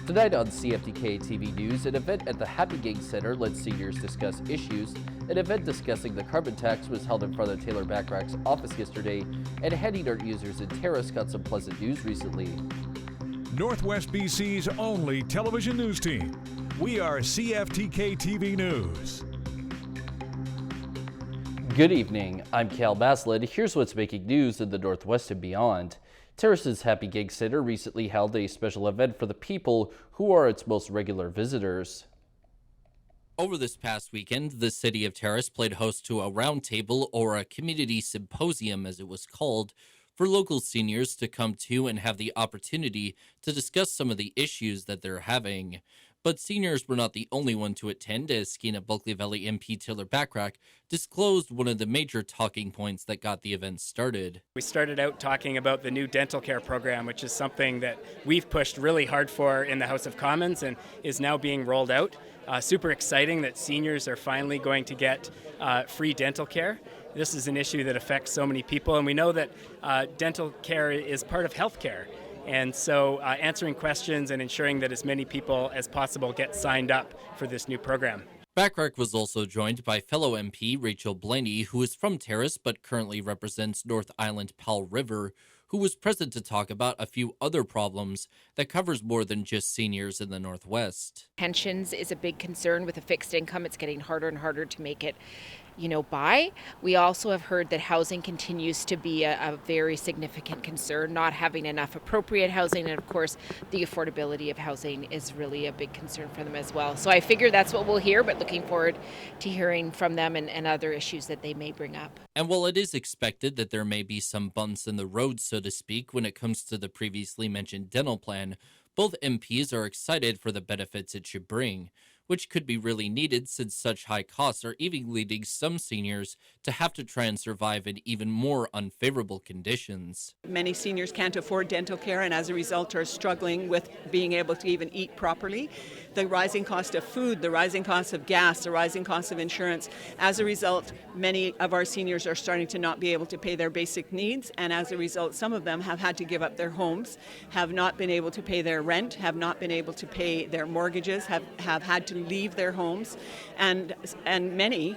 Tonight on CFTK-TV News, an event at the Happy Gang Center let seniors discuss issues. An event discussing the carbon tax was held in front of Taylor Backrack's office yesterday, and Heading Art users in Terrace got some pleasant news recently. Northwest BC's only television news team. We are CFTK-TV News. Good evening, I'm Cal Maslin. Here's what's making news in the Northwest and beyond. Terrace's Happy Gang Center recently held a special event for the people who are its most regular visitors. Over this past weekend, the city of Terrace played host to a roundtable, or a community symposium as it was called, for local seniors to come to and have the opportunity to discuss some of the issues that they're having. But seniors were not the only one to attend, as Skeena Bulkley Valley MP Taylor Backrack disclosed one of the major talking points that got the event started. We started out talking about the new dental care program, which is something that we've pushed really hard for in the House of Commons and is now being rolled out. Super exciting that seniors are finally going to get free dental care. This is an issue that affects so many people, and we know that dental care is part of health care. And so answering questions and ensuring that as many people as possible get signed up for this new program. Backrack was also joined by fellow MP Rachel Blaney, who is from Terrace but currently represents North Island Powell River, who was present to talk about a few other problems that covers more than just seniors in the Northwest. Pensions is a big concern with a fixed income. It's getting harder and harder to make it buy. We also have heard that housing continues to be a very significant concern, not having enough appropriate housing, and of course the affordability of housing is really a big concern for them as well. So I figure that's what we'll hear, but looking forward to hearing from them and other issues that they may bring up. And while it is expected that there may be some bumps in the road, so to speak, when it comes to the previously mentioned dental plan, both MPs are excited for the benefits it should bring, which could be really needed since such high costs are even leading some seniors to have to try and survive in even more unfavorable conditions. Many seniors can't afford dental care and as a result are struggling with being able to even eat properly. The rising cost of food, the rising cost of gas, the rising cost of insurance. As a result, many of our seniors are starting to not be able to pay their basic needs, and as a result, some of them have had to give up their homes, have not been able to pay their rent, have not been able to pay their mortgages, have had to leave their homes, and many,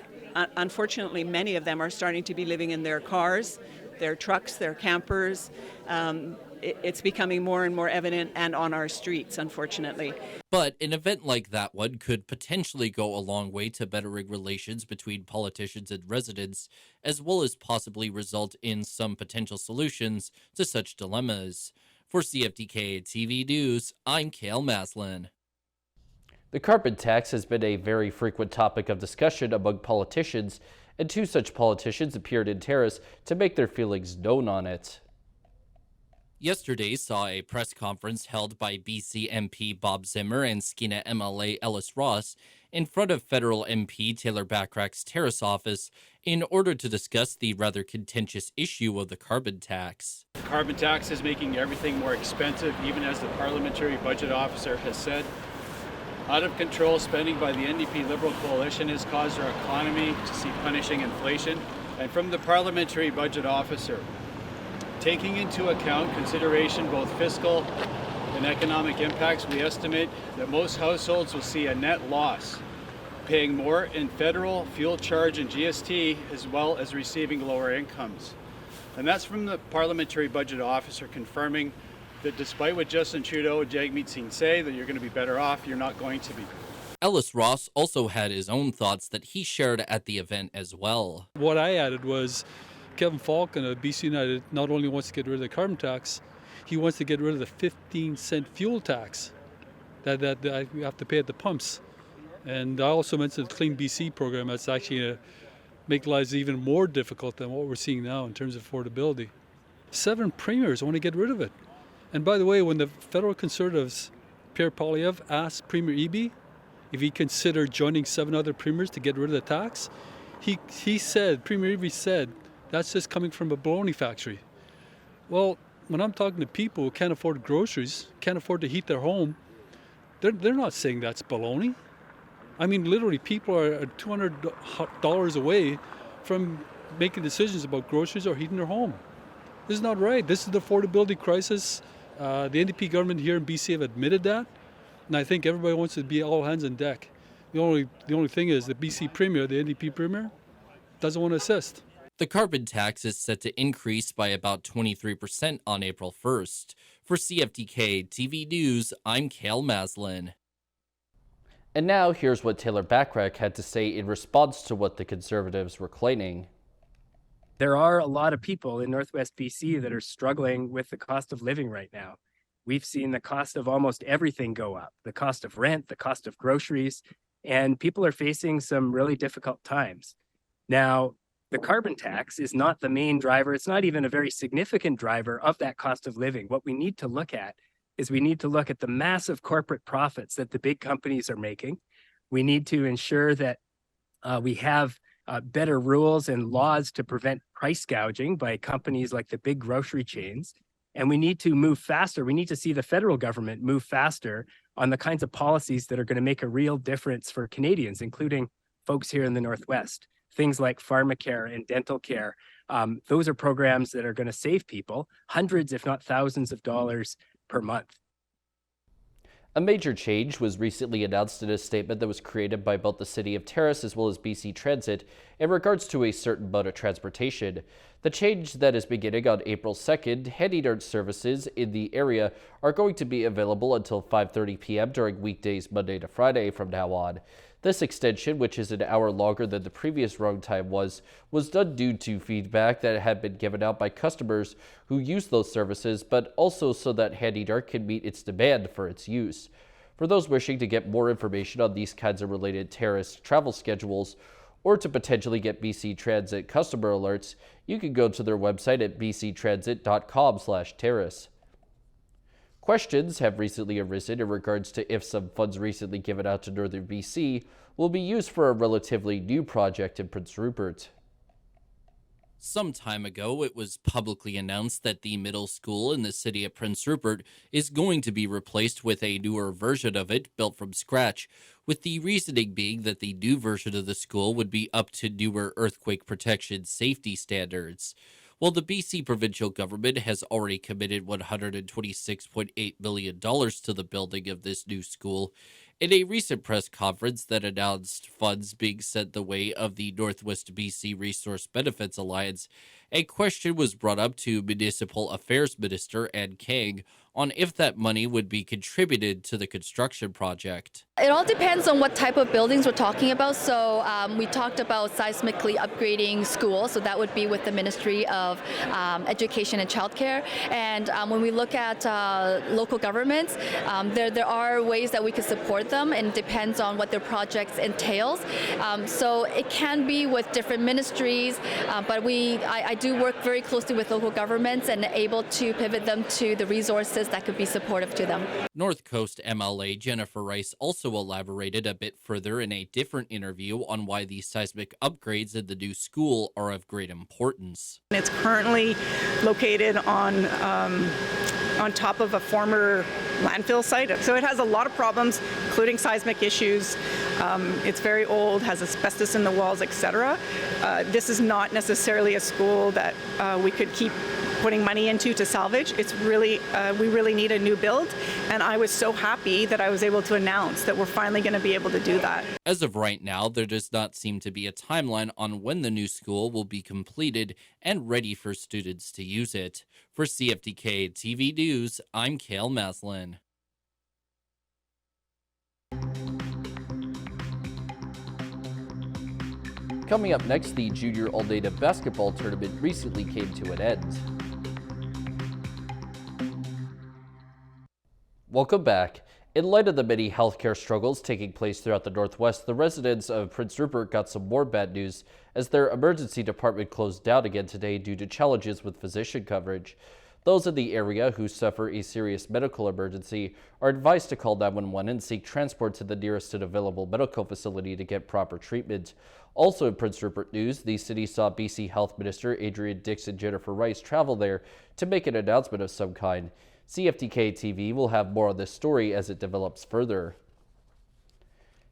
unfortunately, many of them are starting to be living in their cars, their trucks, their campers. It's becoming more and more evident and on our streets, unfortunately. But an event like that one could potentially go a long way to bettering relations between politicians and residents, as well as possibly result in some potential solutions to such dilemmas. For CFTK-TV News, I'm Cale Maslin. The carbon tax has been a very frequent topic of discussion among politicians, and two such politicians appeared in Terrace to make their feelings known on it. Yesterday saw a press conference held by BC MP Bob Zimmer and Skeena MLA Ellis Ross in front of federal MP Taylor Backrack's Terrace office in order to discuss the rather contentious issue of the carbon tax. The carbon tax is making everything more expensive, even as the parliamentary budget officer has said. Out of control spending by the NDP Liberal coalition has caused our economy to see punishing inflation. And from the parliamentary budget officer, taking into account consideration both fiscal and economic impacts, we estimate that most households will see a net loss, paying more in federal fuel charge and GST, as well as receiving lower incomes. And that's from the parliamentary budget officer confirming that despite what Justin Trudeau and Jagmeet Singh say, that you're going to be better off, you're not going to be. Ellis Ross also had his own thoughts that he shared at the event as well. What I added was Kevin Falcon of BC United not only wants to get rid of the carbon tax, he wants to get rid of the 15-cent fuel tax that we have to pay at the pumps. And I also mentioned the Clean BC program that's actually going to make lives even more difficult than what we're seeing now in terms of affordability. 7 premiers want to get rid of it. And by the way, when the federal Conservatives, Pierre Poilievre, asked Premier Eby if he considered joining 7 other premiers to get rid of the tax, he said, Premier Eby said, that's just coming from a baloney factory. Well, when I'm talking to people who can't afford groceries, can't afford to heat their home, they're not saying that's baloney. I mean, literally, people are $200 away from making decisions about groceries or heating their home. This is not right. This is the affordability crisis. The NDP government here in BC have admitted that. and I think everybody wants to be all hands on deck. The only thing is the BC Premier, the NDP Premier, doesn't want to assist. The carbon tax is set to increase by about 23% on April 1st. For CFTK-TV News, I'm Cale Maslin. And now here's what Taylor Backrack had to say in response to what the Conservatives were claiming. There are a lot of people in Northwest BC that are struggling with the cost of living right now. We've seen the cost of almost everything go up, the cost of rent, the cost of groceries, and people are facing some really difficult times. Now, the carbon tax is not the main driver. It's not even a very significant driver of that cost of living. What we need to look at is we need to look at the massive corporate profits that the big companies are making. We need to ensure that we have better rules and laws to prevent price gouging by companies like the big grocery chains. And we need to move faster. We need to see the federal government move faster on the kinds of policies that are going to make a real difference for Canadians, including folks here in the Northwest. Things like pharmacare and dental care. Those are programs that are going to save people hundreds, if not thousands of dollars per month. A major change was recently announced in a statement that was created by both the City of Terrace as well as BC Transit in regards to a certain mode of transportation. The change that is beginning on April 2nd, handy-dart services in the area are going to be available until 5:30 p.m. during weekdays Monday to Friday from now on. This extension, which is an hour longer than the previous run time was done due to feedback that had been given out by customers who use those services, but also so that handy-dart can meet its demand for its use. For those wishing to get more information on these kinds of related Terrace travel schedules, or to potentially get BC Transit customer alerts, you can go to their website at bctransit.com/terrace. Questions have recently arisen in regards to if some funds recently given out to Northern BC will be used for a relatively new project in Prince Rupert. Some time ago, it was publicly announced that the middle school in the city of Prince Rupert is going to be replaced with a newer version of it built from scratch, with the reasoning being that the new version of the school would be up to newer earthquake protection safety standards. Well, the BC provincial government has already committed $126.8 million to the building of this new school. In a recent press conference that announced funds being sent the way of the Northwest BC Resource Benefits Alliance, a question was brought up to Municipal Affairs Minister Ann Kang on if that money would be contributed to the construction project. It all depends on what type of buildings we're talking about. So we talked about seismically upgrading schools, so that would be with the Ministry of Education and Childcare. And when we look at local governments, there are ways that we could support them, and it depends on what their projects entails. So it can be with different ministries, but I do work very closely with local governments and able to pivot them to the resources that could be supportive to them. North Coast MLA Jennifer Rice also elaborated a bit further in a different interview on why the seismic upgrades in the new school are of great importance. It's currently located on top of a former landfill site. So it has a lot of problems, including seismic issues. It's very old, has asbestos in the walls, etc. This is not necessarily a school that we could keep putting money into to salvage. It's really, we really need a new build, and I was so happy that I was able to announce that we're finally going to be able to do that. As of right now, there does not seem to be a timeline on when the new school will be completed and ready for students to use it. For CFTK-TV News, I'm Cale Maslin. Coming up next, the Junior All-Native Basketball Tournament recently came to an end. Welcome back. In light of the many healthcare struggles taking place throughout the Northwest, the residents of Prince Rupert got some more bad news as their emergency department closed down again today due to challenges with physician coverage. Those in the area who suffer a serious medical emergency are advised to call 911 and seek transport to the nearest and available medical facility to get proper treatment. Also in Prince Rupert news, the city saw BC Health Minister Adrian Dix and Jennifer Rice travel there to make an announcement of some kind. CFTK-TV will have more on this story as it develops further.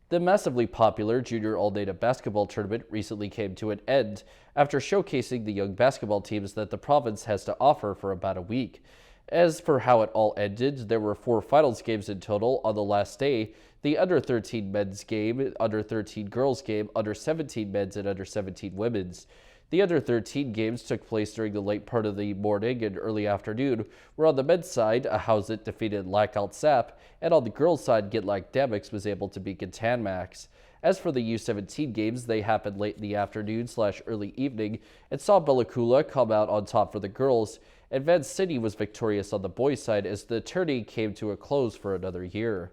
The massively popular Junior All-Native Basketball Tournament recently came to an end after showcasing the young basketball teams that the province has to offer for about a week. As for how it all ended, there were 4 finals games in total on the last day: the under-13 men's game, under-13 girls game, under-17 men's, and under-17 women's. The under-13 games took place during the late part of the morning and early afternoon, where on the men's side, Ahousaht defeated Lac Sap, and on the girls' side, Gitlac Damix was able to beat Gintan-Max. As for the U17 games, they happened late in the afternoon/early evening and saw Bella Coola come out on top for the girls, and Van City was victorious on the boys' side as the tourney came to a close for another year.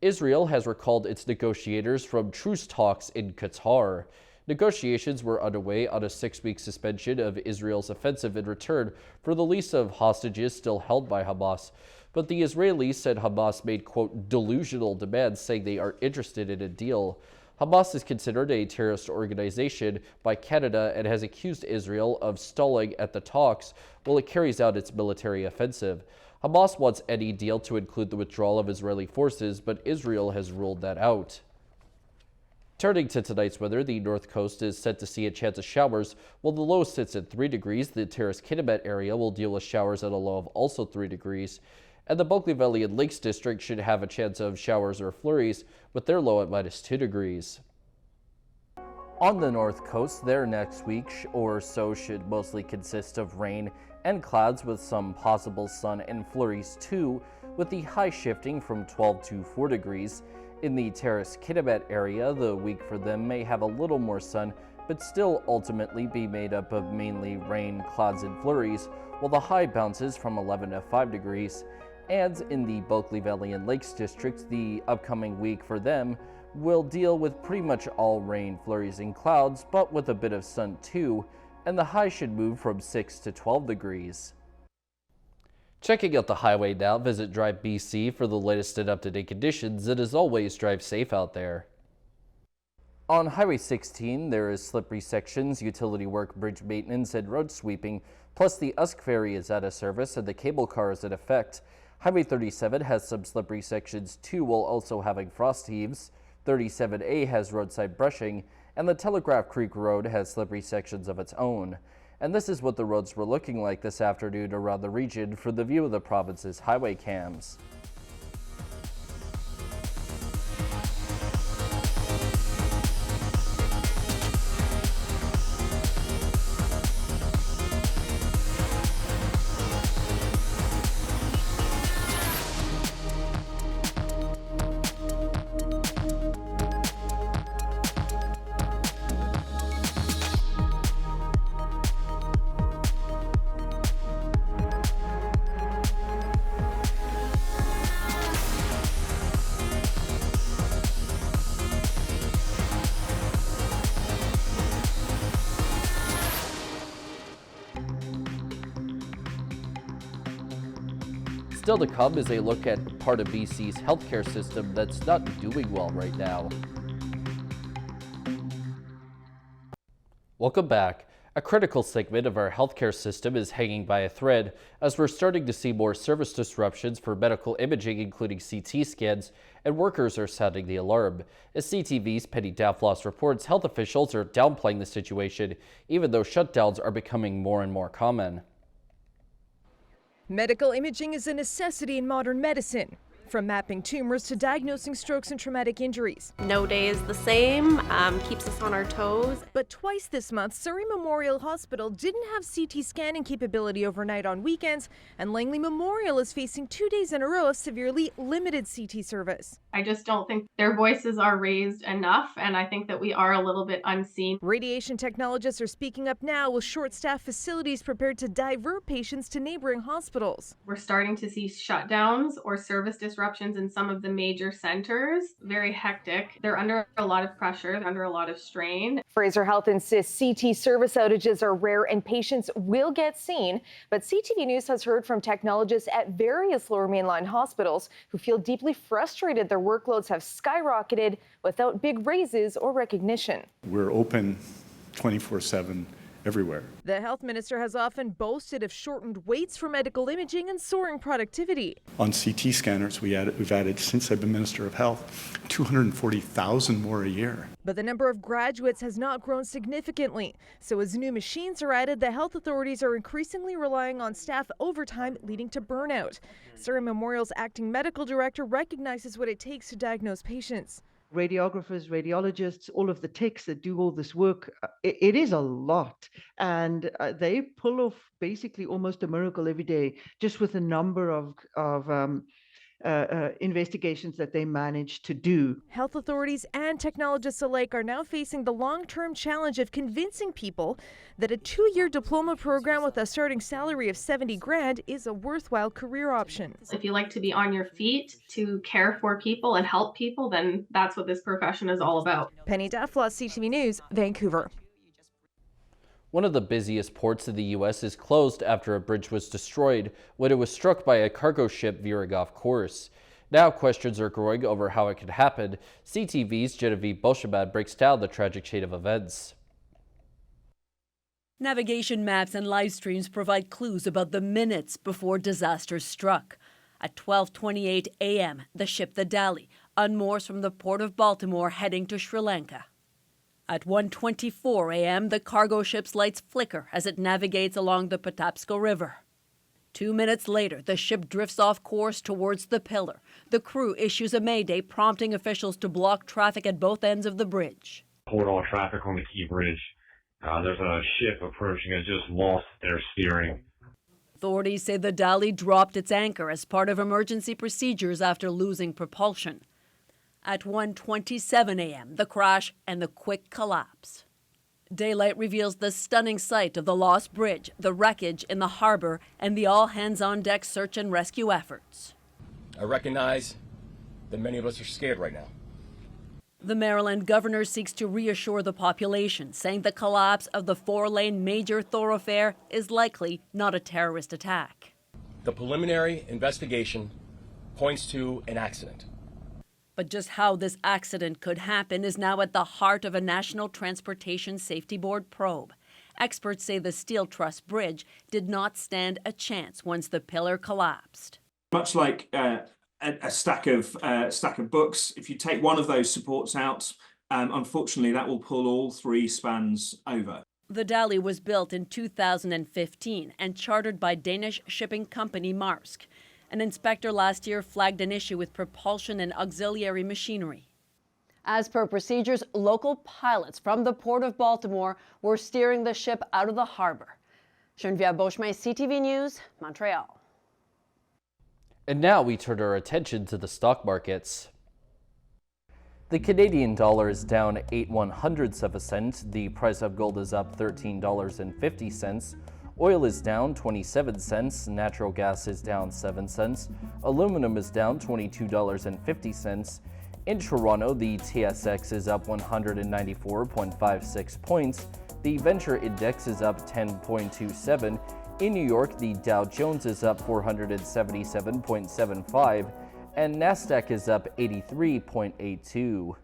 Israel has recalled its negotiators from truce talks in Qatar. Negotiations were underway on a 6-week suspension of Israel's offensive in return for the release of hostages still held by Hamas. But the Israelis said Hamas made, quote, delusional demands, saying they are interested in a deal. Hamas is considered a terrorist organization by Canada and has accused Israel of stalling at the talks while it carries out its military offensive. Hamas wants any deal to include the withdrawal of Israeli forces, but Israel has ruled that out. Turning to tonight's weather, the north coast is set to see a chance of showers. While the low sits at 3 degrees, the Terrace-Kitimat area will deal with showers at a low of also 3 degrees. And the Bulkley Valley and Lakes District should have a chance of showers or flurries, with their low at -2 degrees. On the north coast, their next week or so should mostly consist of rain and clouds with some possible sun and flurries too, with the high shifting from 12 to 4 degrees. In the Terrace-Kitimat area, the week for them may have a little more sun, but still ultimately be made up of mainly rain, clouds, and flurries, while the high bounces from 11 to 5 degrees. And in the Bulkley Valley and Lakes District, the upcoming week for them will deal with pretty much all rain, flurries, and clouds, but with a bit of sun too, and the high should move from 6 to 12 degrees. Checking out the highway now, visit Drive BC for the latest and up-to-date conditions, and as always, drive safe out there. On Highway 16, there is slippery sections, utility work, bridge maintenance, and road sweeping, plus the Usk Ferry is out of service and the cable car is in effect. Highway 37 has some slippery sections too, while also having frost heaves. 37A has roadside brushing, and the Telegraph Creek Road has slippery sections of its own. And this is what the roads were looking like this afternoon around the region for the view of the province's highway cams. Still to come is a look at part of BC's healthcare system that's not doing well right now. Welcome back. A critical segment of our healthcare system is hanging by a thread as we're starting to see more service disruptions for medical imaging, including CT scans, and workers are sounding the alarm. As CTV's Penny Daflos reports, health officials are downplaying the situation, even though shutdowns are becoming more and more common. Medical imaging is a necessity in modern medicine, from mapping tumors to diagnosing strokes and traumatic injuries. No day is the same, keeps us on our toes. But twice this month, Surrey Memorial Hospital didn't have CT scanning capability overnight on weekends, and Langley Memorial is facing 2 days in a row of severely limited CT service. I just don't think their voices are raised enough, and I think that we are a little bit unseen. Radiation technologists are speaking up now with short-staffed facilities prepared to divert patients to neighboring hospitals. We're starting to see shutdowns or service disruptions in some of the major centers. Very hectic. They're under a lot of pressure, they're under a lot of strain. Fraser Health insists CT service outages are rare and patients will get seen. But CTV News has heard from technologists at various Lower Mainline hospitals who feel deeply frustrated their workloads have skyrocketed without big raises or recognition. We're open 24/7 everywhere. The health minister has often boasted of shortened waits for medical imaging and soaring productivity. On CT scanners, we've added, since I've been Minister of Health, 240,000 more a year. But the number of graduates has not grown significantly. So as new machines are added, the health authorities are increasingly relying on staff overtime, leading to burnout. Surrey Memorial's acting medical director recognizes what it takes to diagnose patients. Radiographers, radiologists, all of the techs that do all this work, it is a lot. And they pull off basically almost a miracle every day, just with the number of investigations that they manage to do. Health authorities and technologists alike are now facing the long-term challenge of convincing people that a 2-year diploma program with a starting salary of $70,000 is a worthwhile career option. If you like to be on your feet to care for people and help people, then that's what this profession is all about. Penny Daflos, CTV News, Vancouver. One of the busiest ports in the U.S. is closed after a bridge was destroyed when it was struck by a cargo ship veering off course. Now questions are growing over how it could happen. CTV's Genevieve Bolshamad breaks down the tragic chain of events. Navigation maps and live streams provide clues about the minutes before disaster struck. At 12:28 a.m., the ship the Dali unmoors from the port of Baltimore heading to Sri Lanka. At 1:24 a.m., the cargo ship's lights flicker as it navigates along the Patapsco River. 2 minutes later, the ship drifts off course towards the pillar. The crew issues a mayday, prompting officials to block traffic at both ends of the bridge. Hold all traffic on the Key Bridge. There's a ship approaching. It just lost their steering. Authorities say the Dali dropped its anchor as part of emergency procedures after losing propulsion. At 1:27 a.m., the crash and the quick collapse. Daylight reveals the stunning sight of the lost bridge, the wreckage in the harbor, and the all-hands-on-deck search and rescue efforts. I recognize that many of us are scared right now. The Maryland governor seeks to reassure the population, saying the collapse of the 4-lane major thoroughfare is likely not a terrorist attack. The preliminary investigation points to an accident. But just how this accident could happen is now at the heart of a National Transportation Safety Board probe. Experts say the Steel Truss Bridge did not stand a chance once the pillar collapsed. Much like a stack of books, if you take one of those supports out, unfortunately that will pull all 3 spans over. The Dali was built in 2015 and chartered by Danish shipping company Maersk. An inspector last year flagged an issue with propulsion and auxiliary machinery. As per procedures, local pilots from the Port of Baltimore were steering the ship out of the harbor. Genevieve Bolshamad, CTV News, Montreal. And now we turn our attention to the stock markets. The Canadian dollar is down 8/100ths of a cent. The price of gold is up $13.50. Oil is down 27 cents, natural gas is down 7 cents, aluminum is down $22.50. In Toronto, the TSX is up 194.56 points, the Venture Index is up 10.27, in New York, the Dow Jones is up 477.75, and NASDAQ is up 83.82.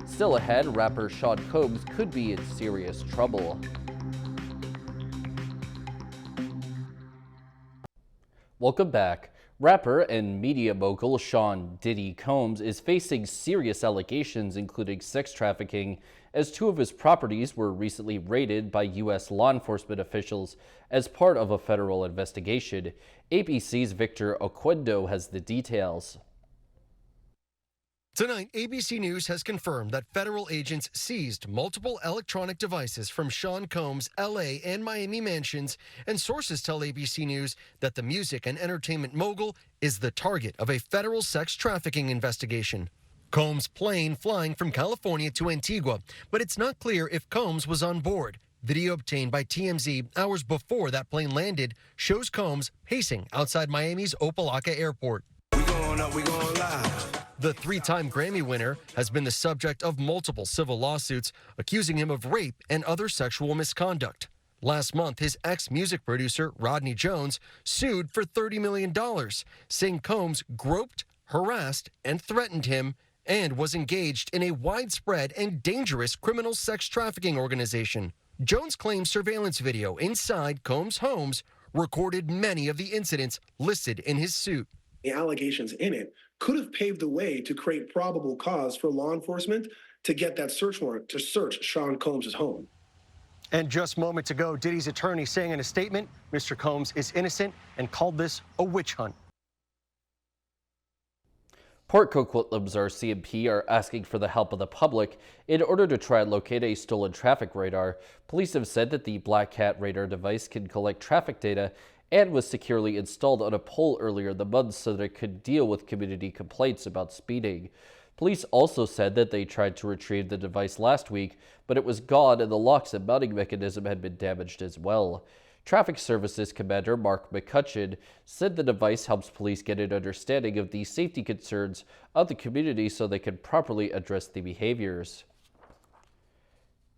Still ahead, rapper Sean Combs could be in serious trouble. Welcome back. Rapper and media mogul Sean Diddy Combs is facing serious allegations, including sex trafficking, as 2 of his properties were recently raided by U.S. law enforcement officials as part of a federal investigation. ABC's Victor Oquendo has the details. Tonight, ABC News has confirmed that federal agents seized multiple electronic devices from Sean Combs' LA and Miami mansions, and sources tell ABC News that the music and entertainment mogul is the target of a federal sex trafficking investigation. Combs' plane flying from California to Antigua, but it's not clear if Combs was on board. Video obtained by TMZ hours before that plane landed shows Combs pacing outside Miami's Opa-locka Airport. We going up, we going live. The 3-time Grammy winner has been the subject of multiple civil lawsuits accusing him of rape and other sexual misconduct. Last month, his ex-music producer, Rodney Jones, sued for $30 million, saying Combs groped, harassed, and threatened him and was engaged in a widespread and dangerous criminal sex trafficking organization. Jones claims surveillance video inside Combs' homes recorded many of the incidents listed in his suit. The allegations in it could have paved the way to create probable cause for law enforcement to get that search warrant to search Sean Combs' home. And just moments ago, Diddy's attorney saying in a statement, Mr. Combs is innocent and called this a witch hunt. Port Coquitlam's RCMP are asking for the help of the public in order to try and locate a stolen traffic radar. Police have said that the Black Cat radar device can collect traffic data and was securely installed on a pole earlier in the month so that it could deal with community complaints about speeding. Police also said that they tried to retrieve the device last week, but it was gone and the locks and mounting mechanism had been damaged as well. Traffic Services Commander Mark McCutcheon said the device helps police get an understanding of the safety concerns of the community so they can properly address the behaviors.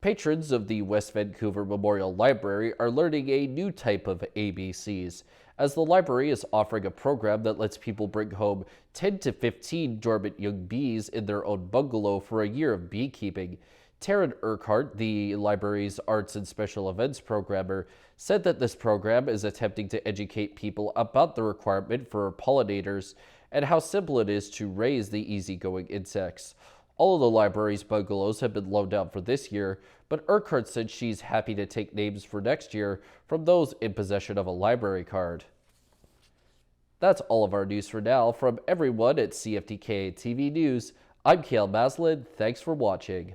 Patrons of the West Vancouver Memorial Library are learning a new type of ABCs, as the library is offering a program that lets people bring home 10 to 15 dormant young bees in their own bungalow for a year of beekeeping. Taryn Urquhart, the library's arts and special events programmer, said that this program is attempting to educate people about the requirement for pollinators and how simple it is to raise the easygoing insects. All of the library's bungalows have been loaned out for this year, but Urquhart said she's happy to take names for next year from those in possession of a library card. That's all of our news for now. From everyone at CFTK-TV News, I'm Cale Maslin. Thanks for watching.